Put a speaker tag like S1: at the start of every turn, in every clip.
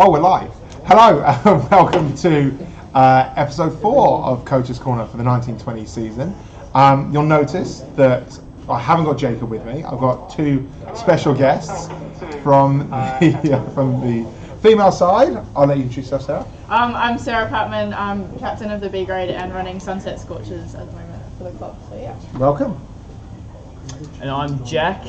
S1: Oh, we're live. Hello, and welcome to episode 4 of Coach's Corner for the 1920 season. You'll notice that I haven't got Jacob with me. I've got two special guests from the female side. I'll let you introduce yourself, Sarah.
S2: I'm Sarah Patman. I'm captain of the B grade and running Sunset Scorchers at the moment for the club. So yeah.
S1: Welcome.
S3: And I'm Jack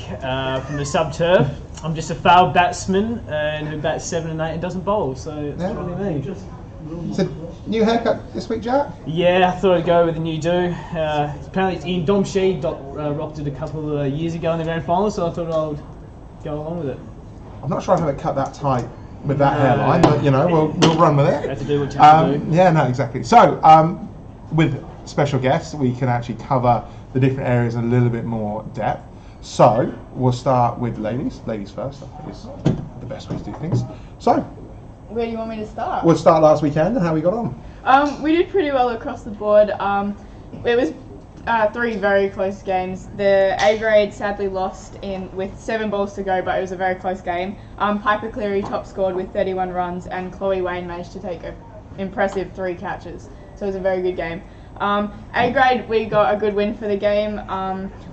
S3: from the sub-turf. I'm just a failed batsman and who bats 7 and 8 and doesn't bowl, so that's really me.
S1: So, new haircut this week, Jack?
S3: Yeah, I thought I'd go with a new do. Apparently it's Ian Domshe rocked it a couple of years ago in the grand final, so I thought I'd go along with it.
S1: I'm not sure I've ever cut that tight with that hairline, but you know, we'll run with it.
S3: You have to do what you have to do.
S1: Yeah, no, exactly. So, with special guests, we can actually cover the different areas in a little bit more depth. So, we'll start with ladies. Ladies first, I think is the best way to do things. So,
S2: Where do you want me to start?
S1: we'll start last weekend and how we got on.
S2: We did pretty well across the board. It was 3 very close games. The A grade sadly lost with 7 balls to go, but it was a very close game. Piper Cleary top scored with 31 runs, and Chloe Wayne managed to take an impressive 3 catches. So it was a very good game. A grade, we got a good win for the game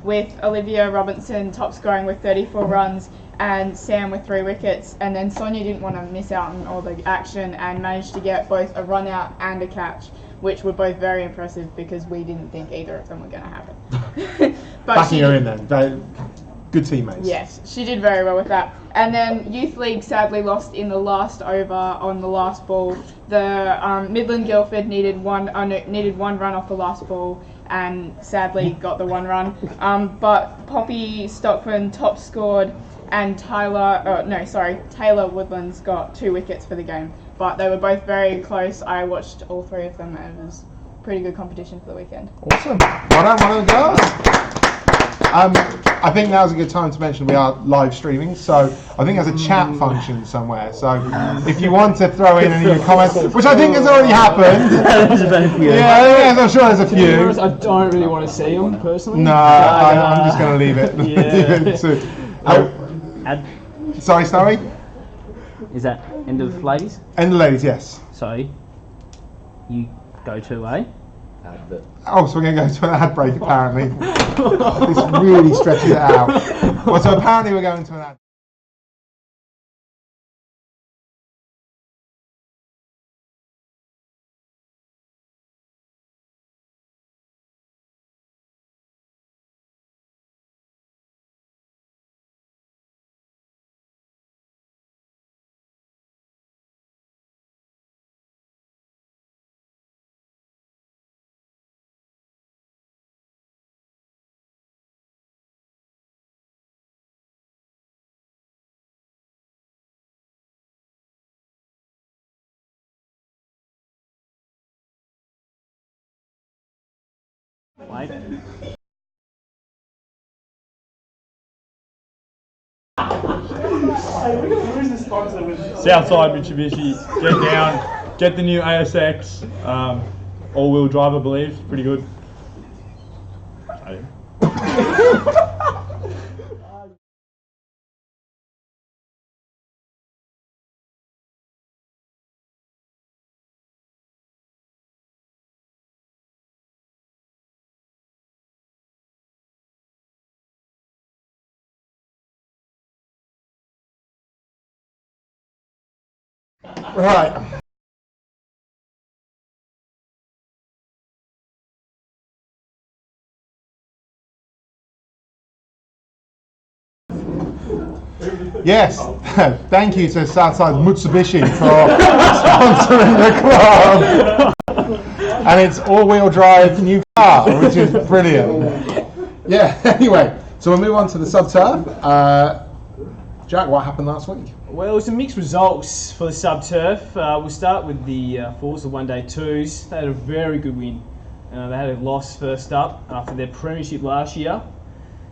S2: with Olivia Robinson top scoring with 34 runs and Sam with 3 wickets, and then Sonia didn't want to miss out on all the action and managed to get both a run out and a catch, which were both very impressive because we didn't think either of them were going to happen. But
S1: Backing her in then. Good teammates.
S2: Yes, she did very well with that. And then Youth League sadly lost in the last over on the last ball. The Midland Guildford needed one run off the last ball and sadly got the 1 run. But Poppy Stockman top scored and Taylor Woodlands got 2 wickets for the game. But they were both very close. I watched all 3 of them and it was pretty good competition for the weekend.
S1: Awesome. Well done, one of the girls. I think now's a good time to mention we are live streaming, so I think there's a chat function somewhere. So if you want to throw in any of your comments, which I think has already happened. Yeah, I'm sure there's a few.
S3: I don't really want to see them personally.
S1: No, I'm just going to leave it.
S3: Yeah.
S1: Sorry?
S4: Is that end of ladies?
S1: And the ladies, yes.
S4: So, you go to a...
S1: Oh, so we're going to go to an ad break apparently. This really stretches it out. Well, so apparently we're going to an ad.
S4: Wait.
S5: Southside Mitsubishi, get down, get the new ASX, all-wheel drive I believe, pretty good.
S1: Right. Yes, thank you to Southside Mitsubishi for sponsoring the club. And it's all-wheel drive new car, which is brilliant. Yeah, anyway, so we'll move on to the sub-turf. Jack, what happened last week?
S3: Well, it was some mixed results for the sub-turf. We'll start with the 4s, the one-day 2s. They had a very good win. They had a loss first up after their premiership last year.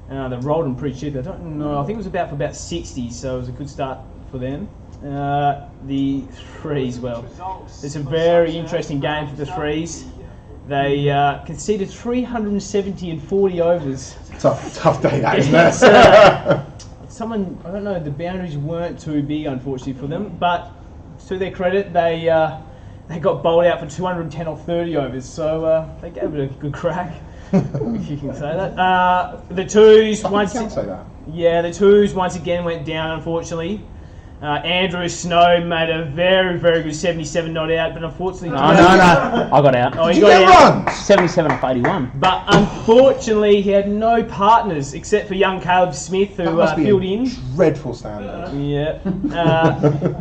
S3: They rolled them pretty cheap. I don't know, I think it was for about 60, so it was a good start for them. The 3s, well, it's a very interesting game for the 3s. They conceded 370 in 40 overs.
S1: Tough day, that, isn't it?
S3: I don't know, the boundaries weren't too big, unfortunately, for them, but to their credit, they got bowled out for 210 or 30 overs, so they gave it a good crack, if you can say that. The twos once again went down, unfortunately. Andrew Snow made a very, very good 77 not out, but unfortunately...
S4: No, I got out.
S3: Oh, he
S1: Did you
S3: got
S1: get
S3: out.
S1: runs?
S4: 77 off 81.
S3: But unfortunately, he had no partners except for young Caleb Smith, who
S1: That must be
S3: filled
S1: a
S3: in.
S1: dreadful standard.
S3: Yeah,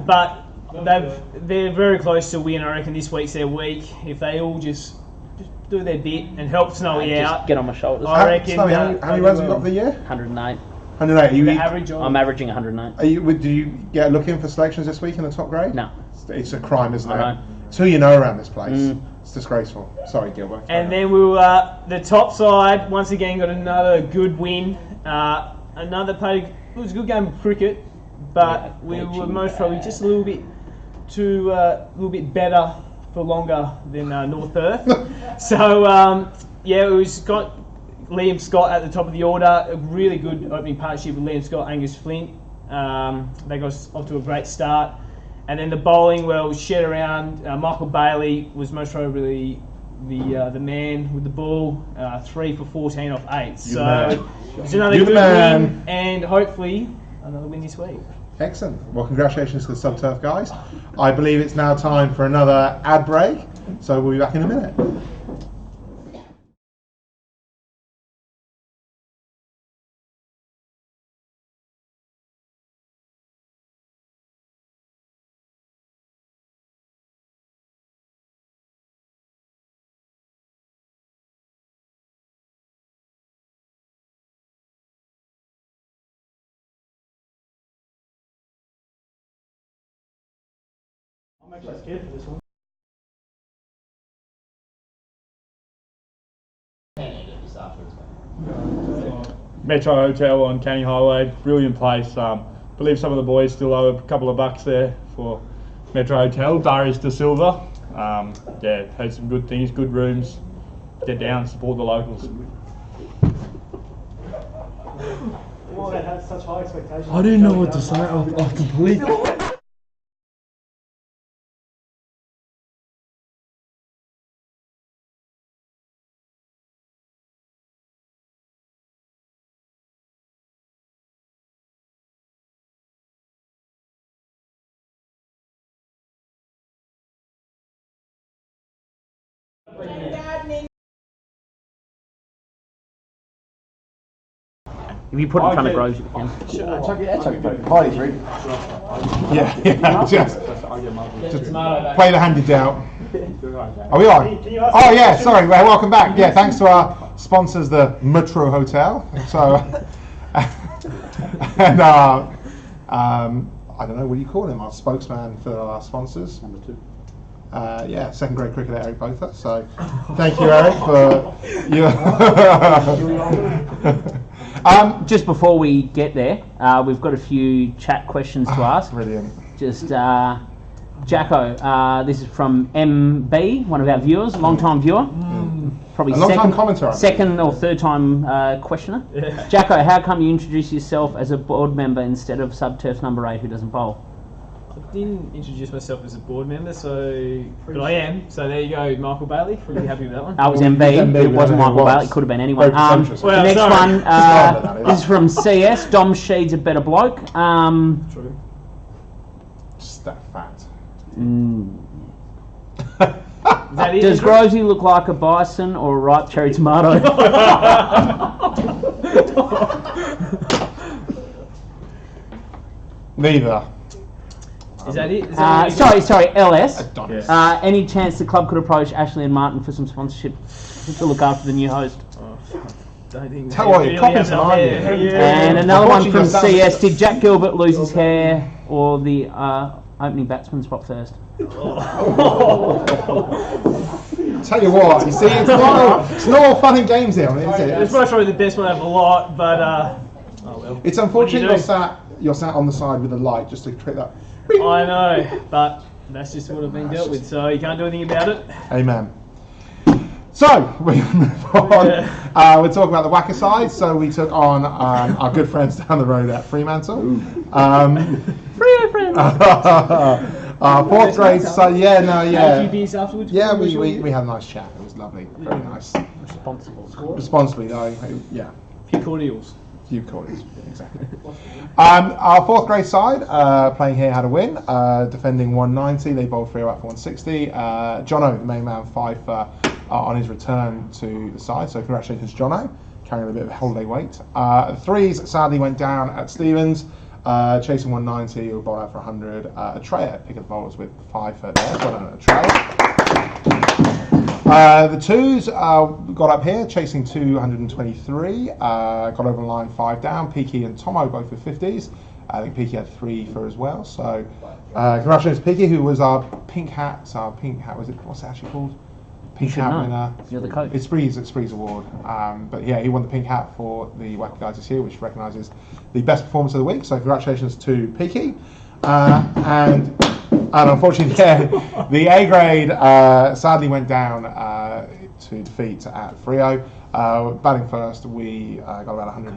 S3: but they're very close to win. I reckon this week's their week. If they all just do their bit and help Snowy
S4: Just
S3: out,
S4: get on my shoulders.
S3: I reckon.
S1: Snowy, how many runs have you got for the year?
S4: 108.
S1: 108.
S3: The average.
S4: I'm averaging 108.
S1: Do you get looking for selections this week in the top grade?
S4: No.
S1: It's a crime, isn't it?
S4: I know.
S1: It's who you know around this place. It's disgraceful. Sorry, Gilbert.
S3: And then we were the top side once again got another good win. It was a good game of cricket, but we were most probably just a little bit better for longer than North Perth. So it was got Liam Scott at the top of the order. A really good opening partnership with Liam Scott, Angus Flint. They got off to a great start. And then the bowling, shed around. Michael Bailey was most probably the man with the ball. 3 for 14 off 8. So it's another good win, and hopefully another win this week.
S1: Excellent. Well, congratulations to the Subturf guys. I believe it's now time for another ad break, so we'll be back in a minute.
S6: I'm actually scared for this one.
S5: Metro Hotel on Canning Highway, brilliant place. Believe some of the boys still owe a couple of bucks there for Metro Hotel. Darius De Silva, heard some good things, good rooms. Get down, support the locals.
S6: They had such high expectations.
S5: I didn't know what to say. I completely.
S4: If you put it in front of Groves, you can.
S1: Yeah, just play the handed out. Are we on? Oh yeah, sorry. Well, welcome back. Yeah, thanks to our sponsors, the Metro Hotel. So, and I don't know, what do you call him? Our spokesman for our sponsors. Number 2. Second grade cricketer Eric Botha. So, thank you, Eric, for your.
S4: Just before we get there, we've got a few chat questions to ask.
S1: Brilliant.
S4: Just Jacko, this is from MB, one of our viewers, long-time viewer. Probably
S1: A long-time commenter.
S4: second or third time questioner.
S3: Yeah.
S4: Jacko, how come you introduce yourself as a board member instead of Subturf number 8 who doesn't bowl?
S3: I didn't introduce myself as a board member, but I am. So there you go, Michael Bailey. Really happy with that one.
S4: That was MB. It wasn't Michael Bailey. It could have been anyone.
S1: Very pretentious.
S4: The next
S3: sorry.
S4: one, this is from CS. Dom Sheed's a better bloke.
S3: True.
S1: Just that fat.
S3: Is that it?
S4: Does Grovesy look like a bison or a ripe cherry tomato?
S1: Neither.
S3: Is that it? Is that
S4: Sorry, LS.
S1: Adonis.
S4: Any chance the club could approach Ashley and Martin for some sponsorship to look after the new host?
S3: Don't think
S1: Tell you what, you're copping some, aren't you?
S4: And another one from
S1: Unfortunately,
S4: CS. Did Jack Gilbert lose his hair or the opening batsman spot first?
S1: Tell you what, you see, it's not all fun and games here, is it?
S3: It's probably the best one out of a lot, but oh well.
S1: It's
S3: What
S1: unfortunate
S3: do you
S1: you're sat on the side with a light just to create that.
S3: I know, but that's just what I've been dealt with, so you can't do anything about it.
S1: Amen. So, we move on. We're talking about the whacker side. So we took on our good friends down the road at Fremantle. Fourth grade, so yeah, no,
S3: Had a few
S1: yeah.
S3: beers afterwards.
S1: Yeah,
S3: before the
S1: we had a nice chat. It was lovely. Very nice.
S4: Responsible.
S1: Responsibly, though, yeah.
S3: few cordials.
S1: Few quarters, exactly. Our fourth grade side playing here had a win, defending 190. They bowled 3 out for 160. Jono, the main man, 5 on his return to the side. So congratulations, Jono, carrying a bit of holiday weight. Threes sadly went down at Stevens, chasing 190. Who bowled out for 100. Atreya picking the bowlers with 5 there. Well done, Atreya. The twos got up here, chasing 223. Got over the line 5 down. Peaky and Tomo both with 50s. I think Peaky had 3 for as well. So congratulations, Peaky, who was our pink hat. Was it? What's it actually called? Pink hat winner.
S4: You're the coach.
S1: It's Spree's award. But yeah, he won the pink hat for the Wacky Guys this year, which recognises the best performance of the week. So congratulations to Peaky. And unfortunately, yeah, the A grade sadly went down to defeat at Frio. Batting first, we got about 100.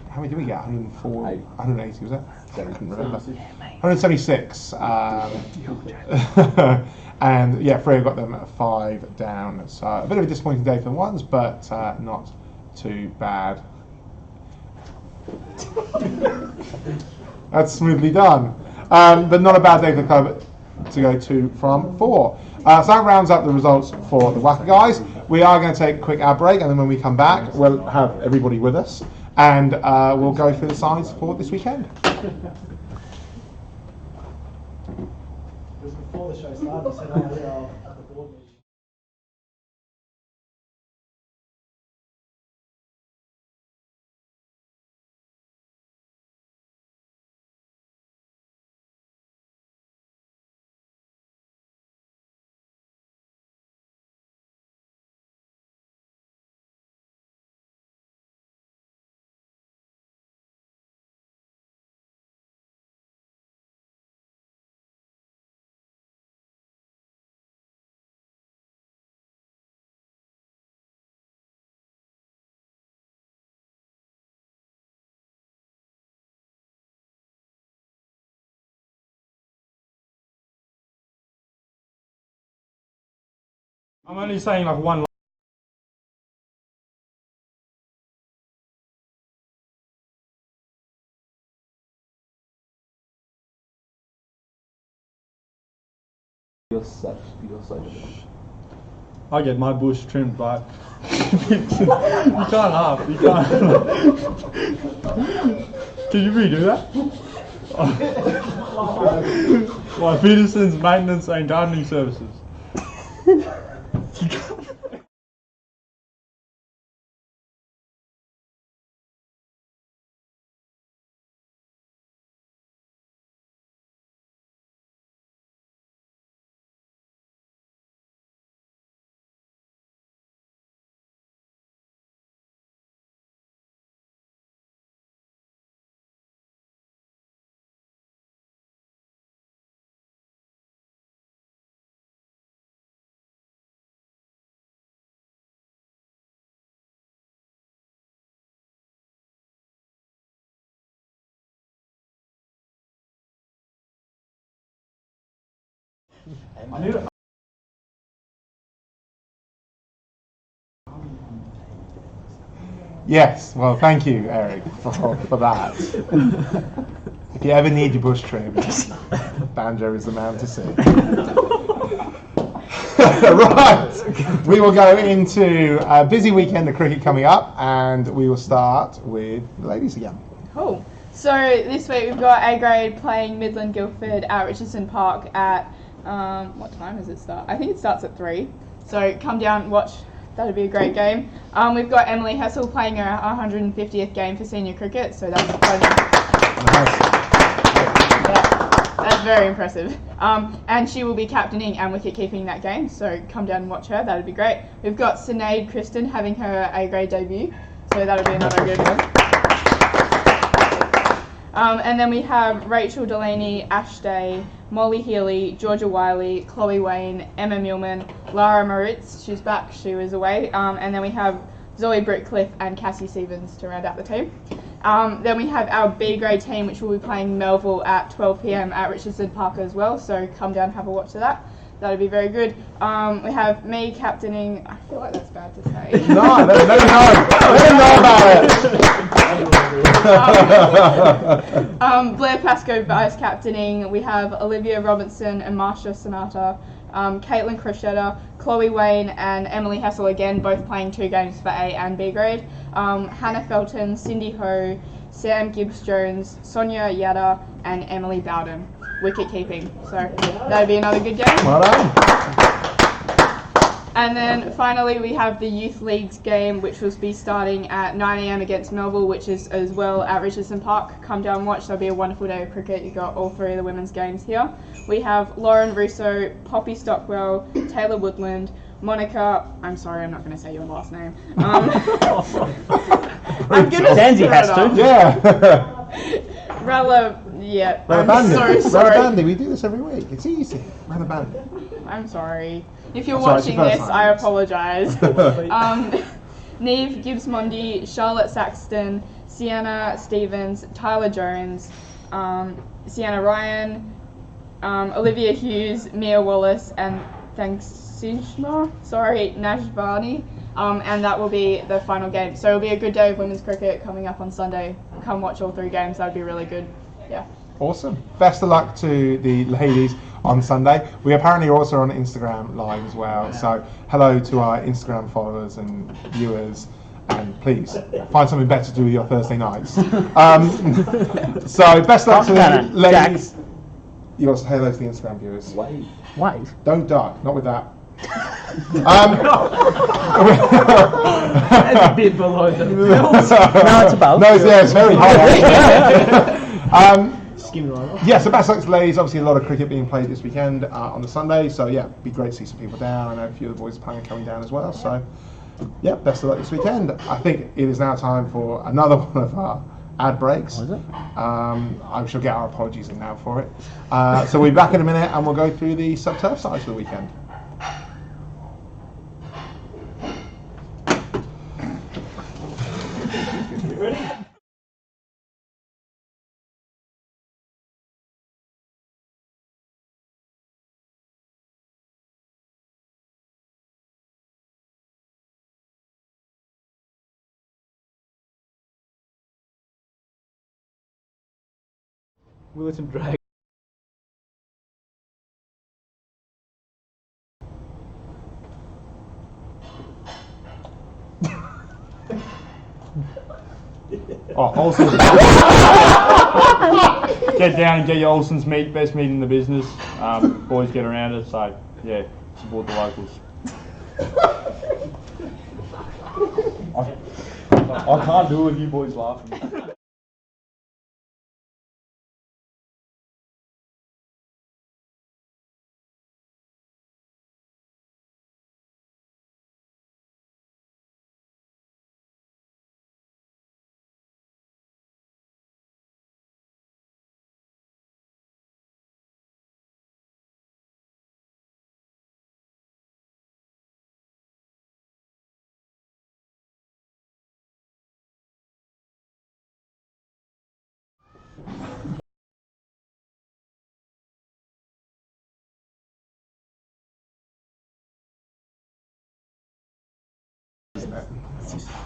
S1: How many did we get? 104, 180 was it? I couldn't remember. 176. And yeah, Frio got them 5 down. So a bit of a disappointing day for the ones, but not too bad. That's smoothly done. But not a bad day for the club to go to from 4. So that rounds up the results for the Wacky Guys. We are going to take a quick ad break, and then when we come back, we'll have everybody with us, and we'll go through the sides for this weekend.
S6: Because before the show started, you said, oh yeah, at the board meeting.
S5: I'm only saying like one.
S7: You're so
S5: I get my bush trimmed, but you can't laugh. You can't. Can you redo that? My Peterson's Maintenance and Gardening Services.
S1: Yes, well, thank you, Eric, for that. If you ever need your bush trimmed, Banjo is the man to see. Right, we will go into a busy weekend of cricket coming up, and we will start with the ladies again.
S2: Cool. So this week we've got A grade playing Midland Guildford at Richardson Park at, what time does it start? I think it starts at 3. So come down and watch. That'll be a great game. We've got Emily Hessel playing her 150th game for senior cricket, so that's that's very impressive. And she will be captaining and wicket keeping that game, so come down and watch her. That'd be great. We've got Sinead Kristen having her A grade debut, so that'll be another good one. And then we have Rachel Delaney, Ash Day, Molly Healy, Georgia Wiley, Chloe Wayne, Emma Millman, Lara Moritz, she's back, she was away, and then we have Zoe Brickcliffe and Cassie Stevens to round out the team. Then we have our B grade team, which will be playing Melville at 12 p.m. at Richardson Park as well. So come down and have a watch of that. That'll be very good. We have me captaining. I feel like that's bad to say.
S1: No, let him know about it.
S2: Blair Pascoe vice captaining. We have Olivia Robinson and Marsha Sonata, Caitlin Crocetta, Chloe Wayne and Emily Hessel again, both playing 2 games for A and B grade. Hannah Felton, Cindy Ho, Sam Gibbs-Jones, Sonia Yada and Emily Bowden. Wicket keeping. So that'll be another good game.
S1: Well done.
S2: And then finally we have the Youth Leagues game, which will be starting at 9 a.m. against Melville, which is as well at Richardson Park. Come down and watch. That'll be a wonderful day of cricket. You've got all 3 of the women's games here. We have Lauren Russo, Poppy Stockwell, Taylor Woodland, Monica, I'm sorry, I'm not going to say your last name. I'm going to
S4: Danzy has to.
S1: Yeah.
S2: Rella, yeah, I'm
S1: Bandy.
S2: so sorry.
S1: Bandy. We do this every week. It's easy. Rella Bandy.
S2: I'm sorry. If you're
S1: That's all right,
S2: watching
S1: it's your
S2: this,
S1: first
S2: I
S1: time.
S2: apologise. Neve Gibbs-Mondi, Charlotte Saxton, Sienna Stevens, Tyler Jones, Sienna Ryan, Olivia Hughes, Mia Wallace, and Thanksishma, Najvani. And that will be the final game. So it'll be a good day of women's cricket coming up on Sunday. Come watch all 3 games. That would be really good. Yeah.
S1: Awesome. Best of luck to the ladies on Sunday. We apparently are also on Instagram live as well. So hello to our Instagram followers and viewers. And please find something better to do with your Thursday nights. So best of luck to the ladies. You also hello to the Instagram viewers.
S7: Wave.
S1: Don't duck. Not with that.
S3: That's a bit below the belt.
S4: No, it's above.
S1: No, it's very high.
S3: Skim right off.
S1: Yeah, so best luck to the ladies. Obviously, a lot of cricket being played this weekend on the Sunday. So yeah, it'd be great to see some people down. I know a few of the boys are planning on coming down as well. So yeah, best of luck this weekend. I think it is now time for another one of our ad breaks.
S4: What is it?
S1: I shall get our apologies in now for it. So we'll be back in a minute and we'll go through the sub-turf sides for the weekend.
S3: Willerton Drag.
S5: Oh, Olsen's. Get down and get your Olsen's meat, best meat in the business. Boys get around it, so yeah, support the locals. I can't do it with you boys laughing.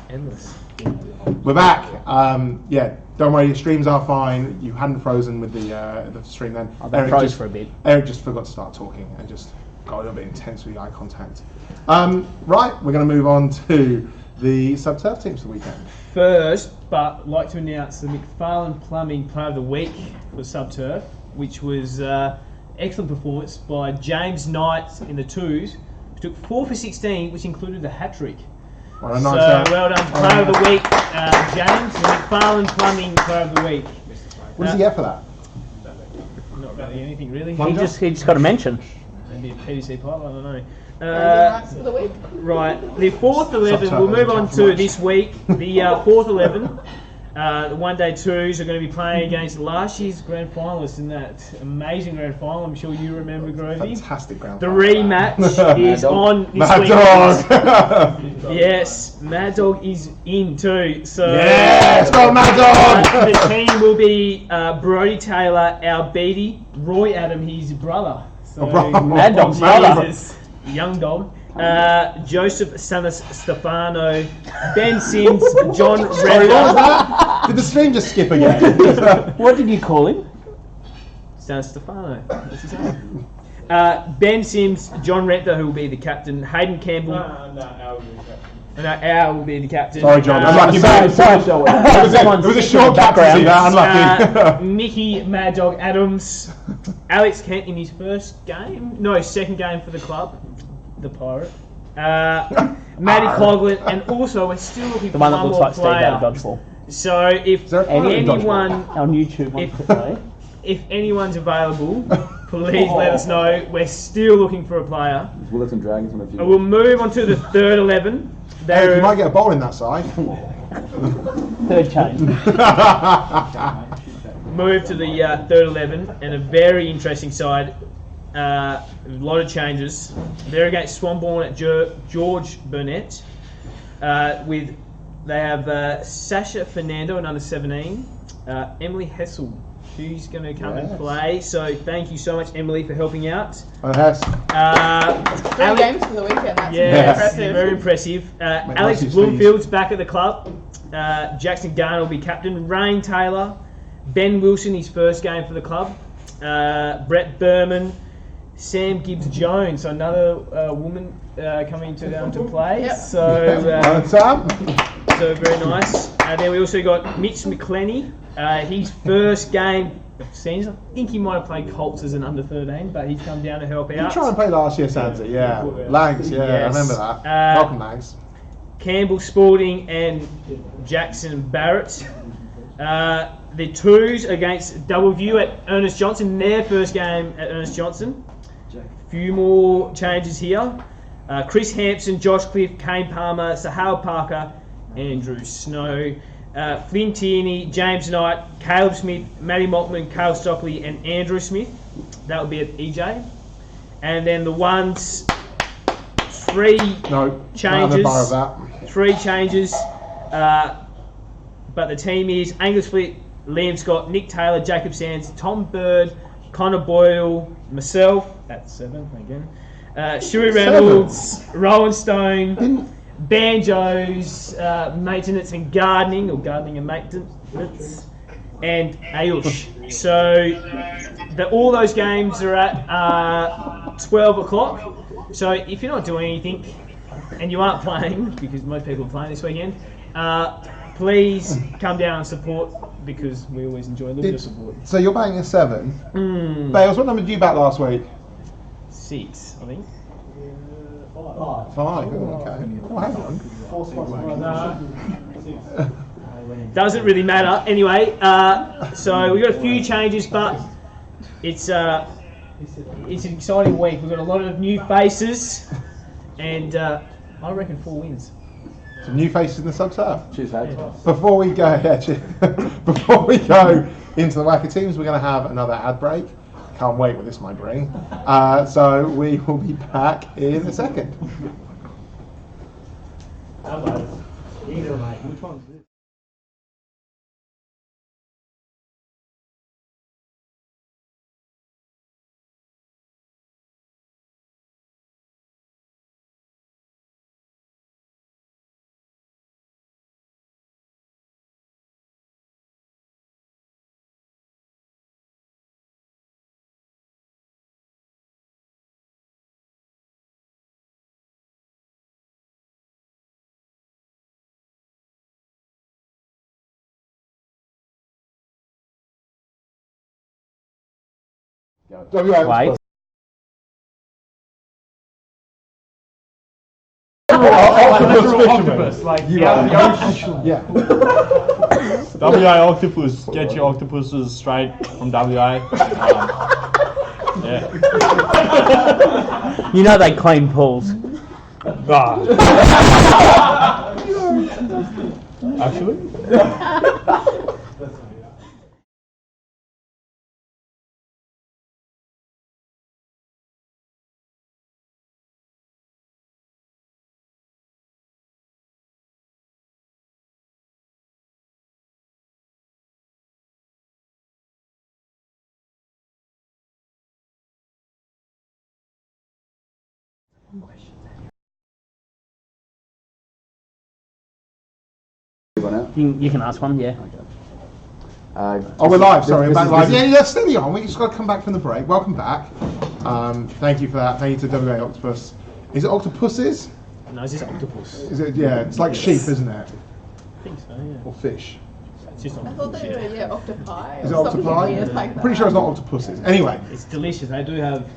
S3: Endless.
S1: We're back. Yeah, don't worry, your streams are fine. You hadn't frozen with the stream then.
S4: I've been froze for a bit.
S1: Eric just forgot to start talking and just got a little bit intense with the eye contact. Right, we're going to move on to the sub-turf teams for the weekend.
S3: First, but I'd like to announce the McFarlane Plumbing Player of the Week for Subturf, which was excellent performance by James Knight in the twos, who took 4 for 16, which included a hat-trick.
S1: Well, a
S3: So
S1: nice
S3: well done, Player of the Week, James, the McFarlane Plumbing Player of the Week.
S1: What does he get for that?
S3: Not really anything, really.
S4: He just got a mention.
S3: Maybe a PDC pilot, I don't know.
S2: Nice for the week.
S3: Right, the fourth 11, we'll move on to this week. The fourth 11, The one-day twos are going to be playing against last year's grand finalists in that amazing grand final. I'm sure you remember, Grovey.
S1: Fantastic ground.
S3: The rematch is on this
S1: Mad
S3: weekend.
S1: Dog.
S3: Yes, Mad Dog is in too. So
S1: Yes, go Mad Dog.
S3: the team will be Brody Taylor, our Beatty, Roy Adam, his brother. So
S4: Mad Dog's brother.
S3: Jesus, young dog. Joseph Sanas Stefano, Ben Sims, John
S1: Sorry, what was
S3: Redder.
S1: that? Did the stream just skip again?
S4: What did you call him?
S3: Sanas Stefano. What's his name? Ben Sims, John Renter, who will be the captain. Hayden Campbell. Al will be the captain.
S1: Sorry, John. Unlucky man. It was a short captaincy. Unlucky.
S3: Mickey Mad Dog Adams. Alex Kent in his first game. No, second game for the club. The Pirate. Matty Coughlin. And also, we're still looking
S4: The
S3: for
S4: one
S3: one
S4: that looks
S3: more
S4: like Steve out of
S3: player.
S4: Dodgeball.
S3: So if
S1: there a pirate in
S3: anyone...
S4: On YouTube, wants to play.
S3: If anyone's available, please let us know. We're still looking for a player.
S7: Willets and Dragons on a few.
S3: We'll move on to the third 11.
S1: Hey, you might get a bowl in that side.
S4: Third change.
S3: Move to the third 11 and a very interesting side. A lot of changes. They're against Swanbourne at George Burnett. They have Sasha Fernando in under 17, Emily Hessel, who's going to come and play. So thank you so much, Emily, for helping out.
S2: Three
S3: Alex,
S2: games for the weekend. That's impressive.
S3: very impressive. Alex
S1: nice
S3: Bloomfield's back at the club. Jackson Garner will be captain. Rain Taylor, Ben Wilson, his first game for the club. Brett Berman, Sam Gibbs-Jones, so another woman coming to play.
S2: Yep.
S3: So very nice. Then we also got Mitch McClenny. His first game of season. I think he might have played Colts as an under 13, but he's come down to help
S1: You
S3: out.
S1: tried and play last year, Sansa. Yeah. Lags, yeah,
S3: Yes.
S1: I remember that. Welcome, Lags.
S3: Campbell Spalding and Jackson Barrett. The twos against Double View at Ernest Johnson, their first game at Ernest Johnson. A few more changes here. Chris Hampson, Josh Cliff, Kane Palmer, Sahal Parker, Andrew Snow. Flynn Tierney, James Knight, Caleb Smith, Matty Maltman, Cale Stockley, and Andrew Smith. That would be at EJ. And then the ones, changes. Three changes. But the team is Angus Fleet, Liam Scott, Nick Taylor, Jacob Sands, Tom Bird, Connor Boyle, myself, that's 7 again. Shuey Reynolds, Rowan Stone, Banjos, maintenance and gardening, or gardening and maintenance, and Ayush. So all those games are at 12 o'clock. So if you're not doing anything and you aren't playing, because most people are playing this weekend, please come down and support, because we always enjoy a little bit of support.
S1: So you're batting a 7. Bales, what number did you bat last week?
S3: 6, I think.
S1: 5. Oh, okay. Oh, hang on.
S3: Doesn't really matter. Anyway, so we've got a few changes, but it's an exciting week. We've got a lot of new faces, and I reckon 4 wins.
S1: Some new faces in the sub-turf.
S7: Cheers, Hags.
S1: Before we go, before we go into the Wacker teams, we're going to have another ad break. Can't wait what this might bring. So we will be back in a second.
S6: Which one's this?
S4: Wait.
S5: Octopus.
S1: Yeah.
S5: WA Octopus. Get your octopuses straight from WA. Yeah.
S4: You know they clean pools.
S5: Actually?
S4: You can ask one, yeah.
S1: Oh, we're live. Sorry, we're back live. Yeah, steady on. We just got to come back from the break. Welcome back. Thank you for that. Thank you to WA Octopus. Is it octopuses?
S3: No, it's just octopus.
S1: Is it? Yeah, it's like sheep, isn't it?
S3: I think so, yeah.
S1: Or fish.
S3: It's just
S2: I thought
S3: octopus.
S2: they were octopi.
S1: Is it
S2: or something
S1: octopi?
S2: weird like that.
S1: Pretty sure it's not octopuses. Anyway,
S3: It's delicious. They do have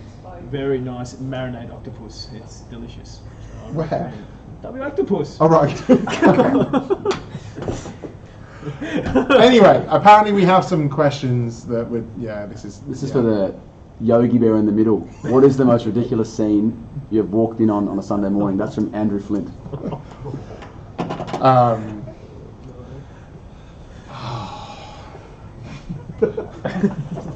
S3: very nice marinated octopus. It's delicious. So I
S1: Where?
S3: recommend W Octopus.
S1: all right. Anyway, apparently we have some questions that would. Yeah, this is.
S7: This is for the Yogi Bear in the middle. What is the most ridiculous scene you've walked in on a Sunday morning? That's from Andrew Flint.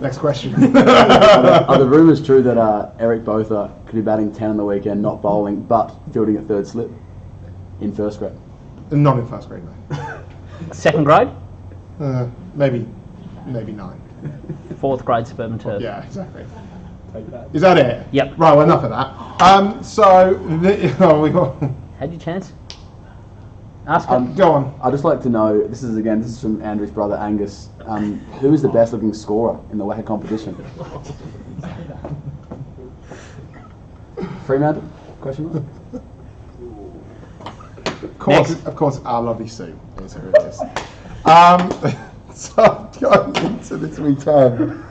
S1: Next question.
S7: Are the rumours true that Eric Botha could be batting 10 on the weekend, not bowling, but fielding a third slip in first grade?
S1: Not in first grade, no.
S4: Second grade,
S1: Maybe 9.
S4: fourth grade suburban turf.
S1: Yeah, exactly. Is that it?
S4: Yep.
S1: Right, well, enough of that. We got.
S4: Had your chance? Ask it.
S1: Go on.
S7: I'd just like to know, this is from Andrew's brother Angus, who is the best looking scorer in the WACA competition? Fremantle? Question mark?
S1: Of course, our lovely Sue is who it is. So going into this weekend.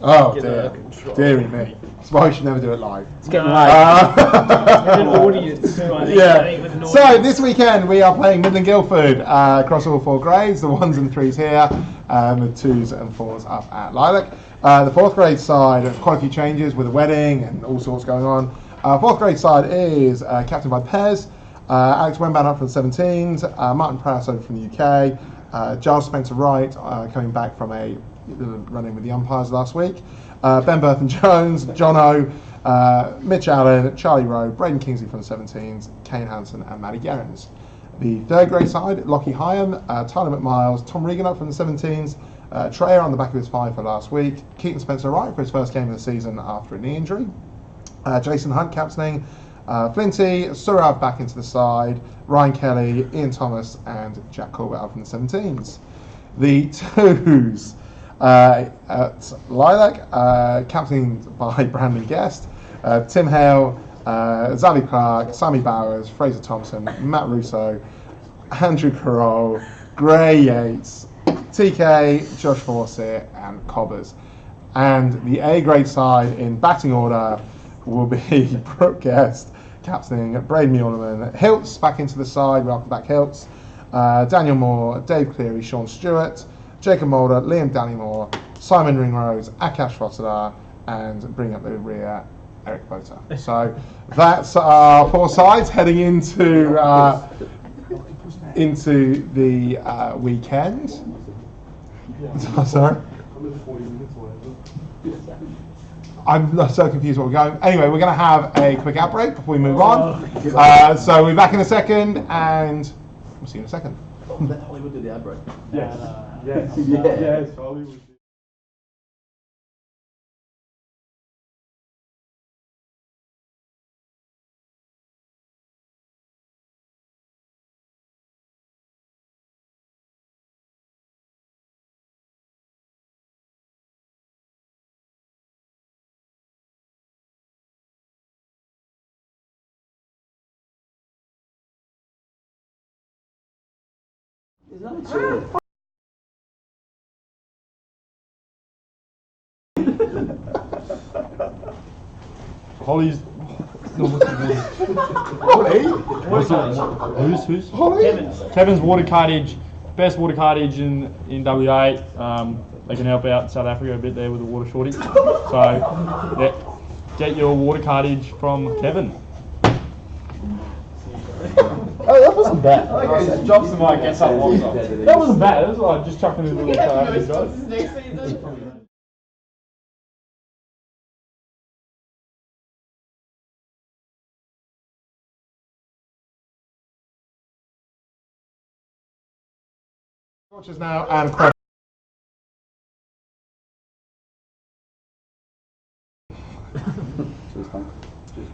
S1: Oh dear, dearie me. That's why we should never do it live.
S4: It's getting
S3: An audience. So I think with an
S1: Yeah. So
S3: audience.
S1: this weekend we are playing Midland Guildford across all 4 grades. The 1s and 3s here, and the 2s and 4s up at Lilac. The 4th grade side, quite a few changes with a wedding and all sorts going on. 4th grade side is captained by Pez. Alex Wemban up from the 17s, Martin Prowse over from the UK, Giles Spencer-Wright coming back from a run-in with the umpires last week, Ben Burton-Jones, John O, Mitch Allen, Charlie Rowe, Braden Kingsley from the 17s, Kane Hansen and Matty Gerrans. The 3rd grade side, Lockie Hyam, Tyler McMiles, Tom Regan up from the 17s, Treyer on the back of his 5 for last week, Keaton Spencer-Wright for his first game of the season after a knee injury, Jason Hunt captaining, Flinty, Surav back into the side, Ryan Kelly, Ian Thomas and Jack Corbett up from the 17s. The 2s at Lilac, captained by Brandon Guest, Tim Hale, Zali Clark, Sammy Bowers, Fraser Thompson, Matt Russo, Andrew Carroll, Gray Yates, TK, Josh Fawcett and Cobbers. And the A grade side in batting order will be Brooke Guest, captaining Braden Muirleman, Hiltz back into the side, welcome back Hiltz, Daniel Moore, Dave Cleary, Sean Stewart, Jacob Mulder, Liam Dannymore, Simon Ringrose, Akash Fossler, and bring up the rear, Eric Botha. So that's our 4 sides heading into the weekend. Sorry? I'm so confused where we're going. Anyway, we're going to have a quick ad break before we move on. So we'll be back in a second, and we'll see you in a second.
S7: Let Hollywood do the ad break.
S5: Yes. Yes.
S7: Yeah.
S5: Yes. Hollywood.
S7: Is that true?
S5: Holly's. Who's? Kevin's water cartage, best water cartage in WA. They can help out South Africa a bit there with the water shortage. So, yeah, get your water cartage from Kevin.
S1: Oh, that was
S7: wasn't bad.
S5: Just drops the mic, gets up, walks off. That wasn't bad. That was like just chucking his little
S2: Yeah,
S5: card.
S2: no sponsors next season.
S1: Scorchers now and Corner.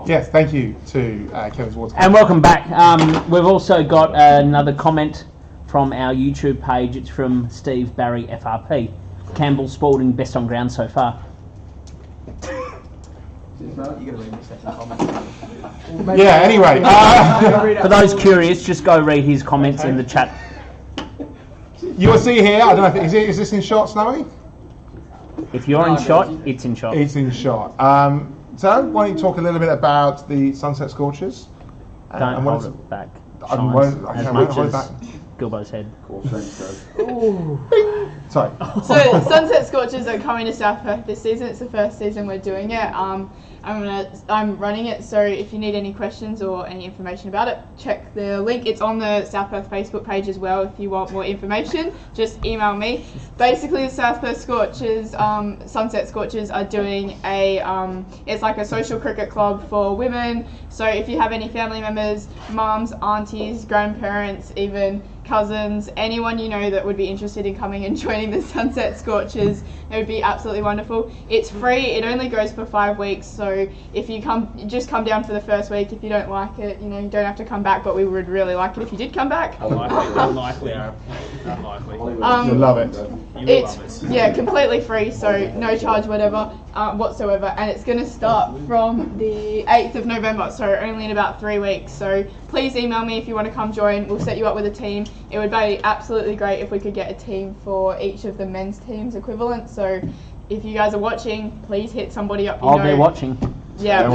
S1: Yes, thank you to Kevin's Water.
S4: And welcome back. We've also got another comment from our YouTube page. It's from Steve Barry FRP. Campbell Spalding, best on ground so far.
S1: Yeah, anyway.
S4: For those curious, just go read his comments in the chat.
S1: You will see here, I don't know, is this in shot, Snowy?
S4: If you're in shot, it's in shot.
S1: It's in shot. So, why don't you talk a little bit about the Sunset Scorchers?
S4: Don't
S1: what
S4: hold
S1: is-
S4: it back.
S1: I
S4: Shines
S1: won't- I
S4: as
S1: can't
S4: much
S1: hold
S4: as
S1: back.
S4: Gilbo's head.
S1: Sorry.
S2: So Sunset Scorchers are coming to South Perth this season. It's the first season we're doing it. I'm running it, so if you need any questions or any information about it, check the link. It's on the South Perth Facebook page as well. If you want more information, just email me. Basically, the South Perth Scorchers, Sunset Scorchers, are doing it's like a social cricket club for women. So if you have any family members, mums, aunties, grandparents, even cousins, anyone you know that would be interested in coming and joining the Sunset Scorchers, it would be absolutely wonderful. It's free. It only goes for 5 weeks, so if you just come down for the first week. If you don't like it, you don't have to come back, but we would really like it if you did come back.
S3: Unlikely.
S1: You'll love it.
S2: It's completely free, so no charge whatsoever, and it's going to start from the 8th of November, so only in about 3 weeks. So please email me if you want to come join. We'll set you up with a team. It would be absolutely great if we could get a team for each of the men's teams equivalent. So if you guys are watching, please hit somebody up.
S4: I'll be watching.
S2: Yeah.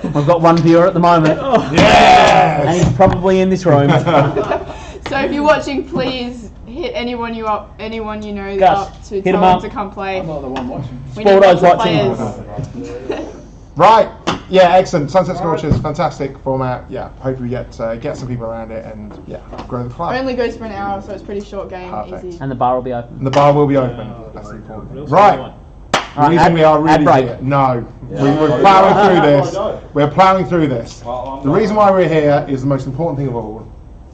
S4: We've got one viewer at the moment.
S1: Yes!
S4: And he's probably in this room.
S2: So if you're watching, please hit anyone you know
S4: Gus,
S2: up to
S4: hit
S2: tell
S4: him
S2: them
S4: up.
S2: to come play.
S5: I'm not the one watching.
S2: We need
S4: Sporto's
S2: lots of
S4: watching.
S2: players.
S1: Right. Yeah, excellent. Sunset Scorchers, fantastic format. Yeah, hope we get some people around it and grow the club.
S2: Only goes for an hour, so it's a pretty short game.
S1: Perfect.
S2: Easy.
S4: And the bar will be open.
S1: And the bar will be open. That's the important.
S3: What else
S1: Right.
S3: do you want?
S1: The reason we are
S4: ad
S1: really
S4: break.
S1: here. No, we're ploughing through this. We're ploughing through this. The reason why we're here is the most important thing of all.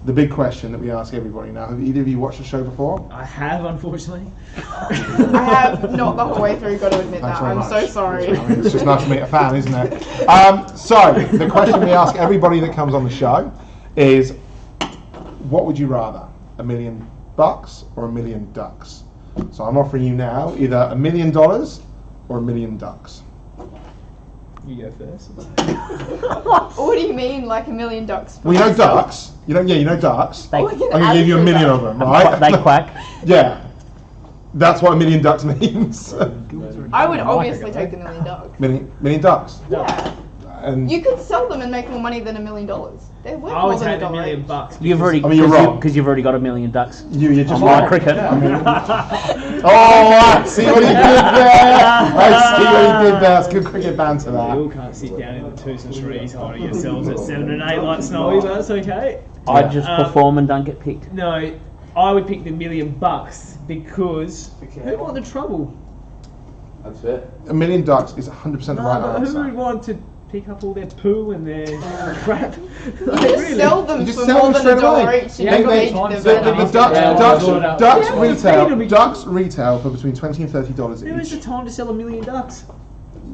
S1: The big question that we ask everybody now. Have either of you watched the show before?
S3: I have, unfortunately.
S2: I have not the whole way through, got to admit
S1: Thanks
S2: that.
S1: very
S2: I'm
S1: much.
S2: so sorry.
S1: I mean, it's just nice to meet a fan, isn't it? So, the question we ask everybody that comes on the show is, what would you rather? $1 million or $1 million ducks? So I'm offering you now either $1 million or $1 million ducks.
S3: You go first.
S2: What do you mean, like $1 million ducks? for
S1: Well, you know
S2: myself?
S1: ducks. You know ducks.
S4: They,
S2: Oh, we can
S1: I'm
S2: add
S1: gonna give you
S2: to
S1: $1 million
S2: that.
S1: of them, right?
S4: they quack.
S1: Yeah. That's what $1 million ducks means.
S2: I would obviously take the $1 million ducks.
S1: million ducks.
S2: Yeah.
S1: And
S2: You could sell them and make more money than $1 million. They're worth
S3: I
S2: more
S3: would
S2: than
S3: take the
S2: $1
S3: $1 million.
S4: You've already,
S1: I mean, you're wrong.
S4: because you've already got $1 million ducks.
S1: you're just
S4: Like
S1: right.
S4: cricket.
S1: Oh, I see what he did there. I see what he did there. That's good cricket banter
S3: You all
S1: there.
S3: can't sit down in the twos and threes holding yourselves at 7 and 8 like Snowy, but that's okay.
S4: I just
S3: Um,
S4: perform and don't get picked.
S3: No, I would pick the $1 million because who'd want the trouble?
S7: That's fair.
S1: $1 million ducks is 100% the
S3: No,
S1: right
S3: but who would
S1: answer.
S3: want to pick up all their poo and their crap?
S2: You just sell them
S1: You just
S2: for
S1: sell
S2: more
S1: them
S2: than
S1: straight away.
S2: $1 each.
S3: Yeah,
S2: You
S3: got
S2: feed
S3: time
S2: them
S3: to
S2: and-
S3: the
S1: Ducks retail for between $20 and $30
S3: Who has the
S1: each.
S3: time to sell $1 million ducks?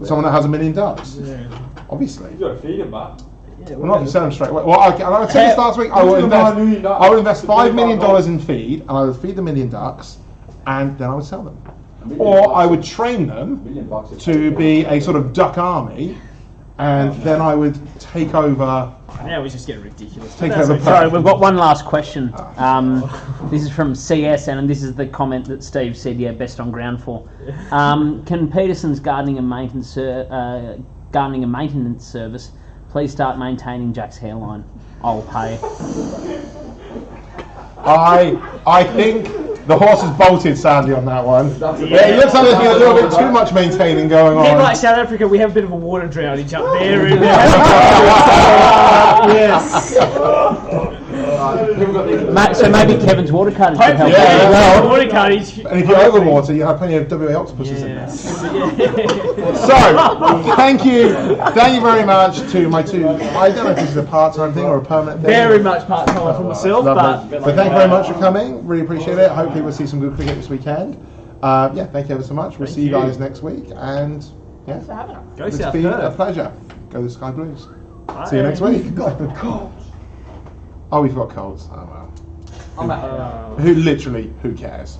S1: Someone that has $1 million ducks,
S3: Yeah.
S1: obviously.
S5: You gotta feed him, but.
S3: Yeah,
S1: Well, not if you sell them straight away. Well, I said this last week. I will invest $5 million in feed, and I would feed the $1 million ducks, and then I would sell them. Or I would train them to be a sort of duck army, and then I would take over.
S3: Now we just get ridiculous.
S1: Take
S3: That's
S1: over
S3: okay.
S4: Sorry, we've got one last question. This is from CS, and this is the comment that Steve said, best on ground for. Can Peterson's gardening and maintenance service please start maintaining Jack's hairline? I'll pay.
S1: I think the horse has bolted sadly on that one. Yeah, it looks like there's been a little bit too much maintaining going
S3: A bit
S1: on.
S3: like South Africa, we have a bit of a water droughtage up there. And, yes.
S4: So maybe Kevin's water cartage could help.
S1: Yeah, well,
S3: water cartage.
S1: And if you're over water, you have plenty of WA octopuses in there.
S3: Yeah.
S1: So, thank you very much to my two. I don't know if this is a part-time thing or a permanent thing.
S3: Very much part time for myself,
S1: Lovely. But thank you very much for coming. Really appreciate it. Hopefully, we'll see some good cricket this weekend. Yeah, thank you ever so much. We'll see you guys next week. And yeah,
S2: Thanks for having us.
S3: Go
S1: it's
S3: South
S1: been a
S3: Perth.
S1: pleasure. Go the Sky Blues. See you next week. Oh, we've got colds. Oh well. Who cares?